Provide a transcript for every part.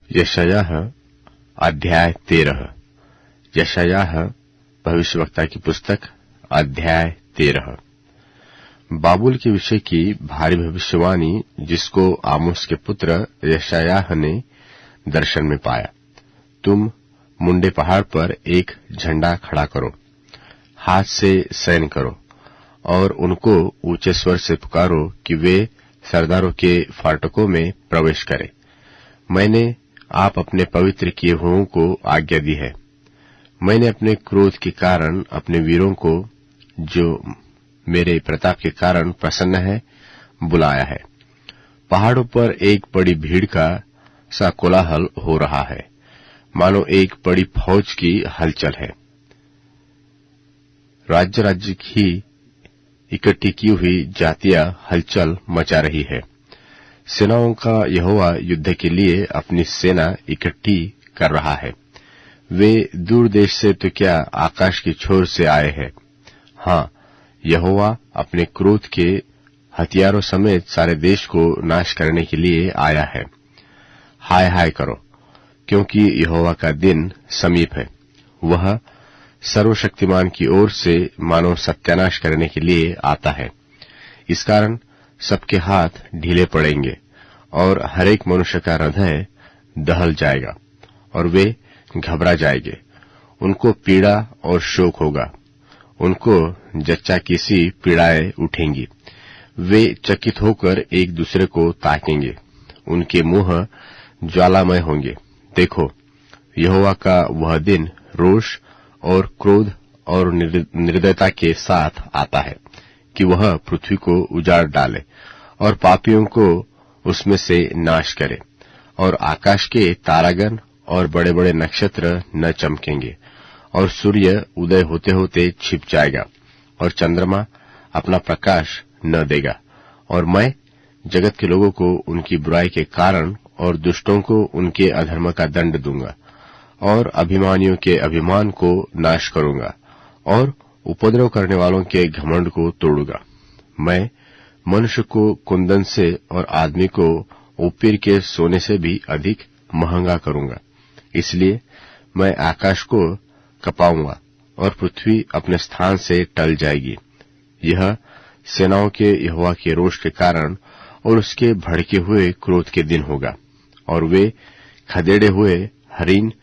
यशायाह अध्याय 13। यशायाह भविष्यवक्ता की पुस्तक अध्याय 13। बाबुल के विषय की भारी भविष्यवाणी जिसको आमोस के पुत्र यशायाह ने दर्शन में पाया। तुम मुंडे पहाड़ पर एक झंडा खड़ा करो, हाथ से सैन करो और उनको ऊंचे स्वर से पुकारो कि वे सरदारों के फाटकों में प्रवेश करें। मैंने आप अपने पवित्र किए हुओं को आज्ञा दी है। मैंने अपने क्रोध के कारण अपने वीरों को, जो मेरे प्रताप के कारण प्रसन्न है, बुलाया है। पहाड़ों पर एक बड़ी भीड़ का सा कोलाहल हो रहा है, मानो एक बड़ी फौज की हलचल है। राज्य राज्य की इकट्ठी की हुई जातियां हलचल मचा रही है। सेनाओं का यहोवा युद्ध के लिए अपनी सेना इकट्ठी कर रहा है। वे दूर देश से तो क्या आकाश की छोर से आए हैं। हाँ, यहोवा अपने क्रोध के हथियारों समेत सारे देश को नाश करने के लिए आया है। हाय हाय करो, क्योंकि यहोवा का दिन समीप है। वह सर्वशक्तिमान की ओर से मानव सत्यानाश करने के लिए आता है। इस कारण सबके हाथ ढीले पड़ेंगे और हरेक मनुष्य का हृदय दहल जाएगा और वे घबरा जाएंगे। उनको पीड़ा और शोक होगा, उनको जच्चा की सी पीड़ाएं उठेंगी। वे चकित होकर एक दूसरे को ताकेंगे, उनके मुंह ज्वालामय होंगे। देखो, यहोवा का वह दिन रोष और क्रोध और निर्दयता के साथ आता है कि वह पृथ्वी को उजाड़ डाले और पापियों को उसमें से नाश करे। और आकाश के तारागण और बड़े बड़े नक्षत्र न चमकेंगे और सूर्य उदय होते होते छिप जाएगा और चंद्रमा अपना प्रकाश न देगा। और मैं जगत के लोगों को उनकी बुराई के कारण और दुष्टों को उनके अधर्म का दंड दूंगा और अभिमानियों के अभिमान को नाश करूंगा और उपद्रव करने वालों के घमंड को तोड़ूंगा। मैं मनुष्य को कुंदन से और आदमी को ओपीर के सोने से भी अधिक महंगा करूंगा। इसलिए मैं आकाश को कपाऊंगा और पृथ्वी अपने स्थान से टल जाएगी। यह सेनाओं के यहोवा के रोष के कारण और उसके भड़के हुए क्रोध के दिन होगा। और वे खदेड़े हुए हरिन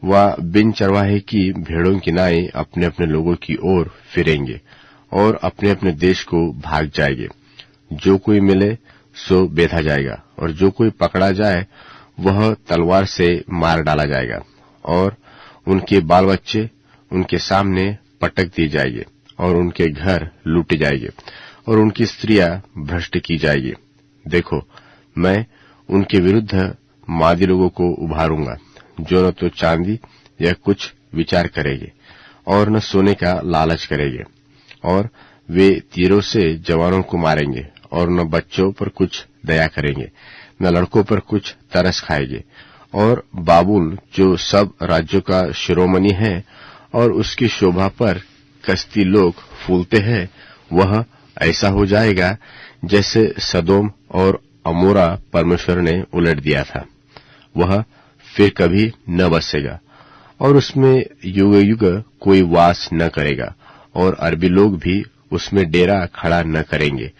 व बिन चरवाहे की भेड़ों की नाई अपने अपने लोगों की ओर फिरेंगे और अपने अपने देश को भाग जाएंगे। जो कोई मिले सो बेधा जाएगा और जो कोई पकड़ा जाए वह तलवार से मार डाला जाएगा और उनके बाल बच्चे उनके सामने पटक दिए जाएंगे और उनके घर लूटे जाएंगे और उनकी स्त्रियां भ्रष्ट की जाएगी। देखो, मैं उनके विरुद्ध मादी लोगों को उभारूंगा, जो न तो चांदी या कुछ विचार करेंगे और न सोने का लालच करेंगे। और वे तीरों से जवानों को मारेंगे और न बच्चों पर कुछ दया करेंगे, न लड़कों पर कुछ तरस खाएंगे। और बाबुल, जो सब राज्यों का शिरोमणि है और उसकी शोभा पर कसदी लोग फूलते हैं, वह ऐसा हो जाएगा जैसे सदोम और अमोरा परमेश्वर ने उलट दिया था। वह फिर कभी न बसेगा और उसमें युग युग कोई वास न करेगा और अरबी लोग भी उसमें डेरा खड़ा न करेंगे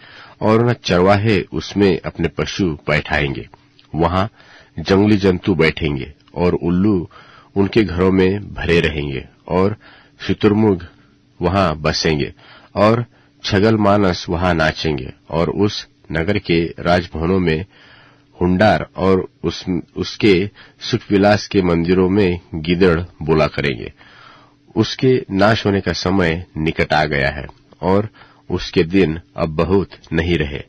और न चरवाहे उसमें अपने पशु बैठाएंगे। वहां जंगली जंतु बैठेंगे और उल्लू उनके घरों में भरे रहेंगे और शुतुरमुर्ग वहां बसेंगे और छगल मानस वहां नाचेंगे और उस नगर के राजभवनों में हुंडार और उसके सुखविलास के मंदिरों में गीदड़ बोला करेंगे। उसके नाश होने का समय निकट आ गया है और उसके दिन अब बहुत नहीं रहे।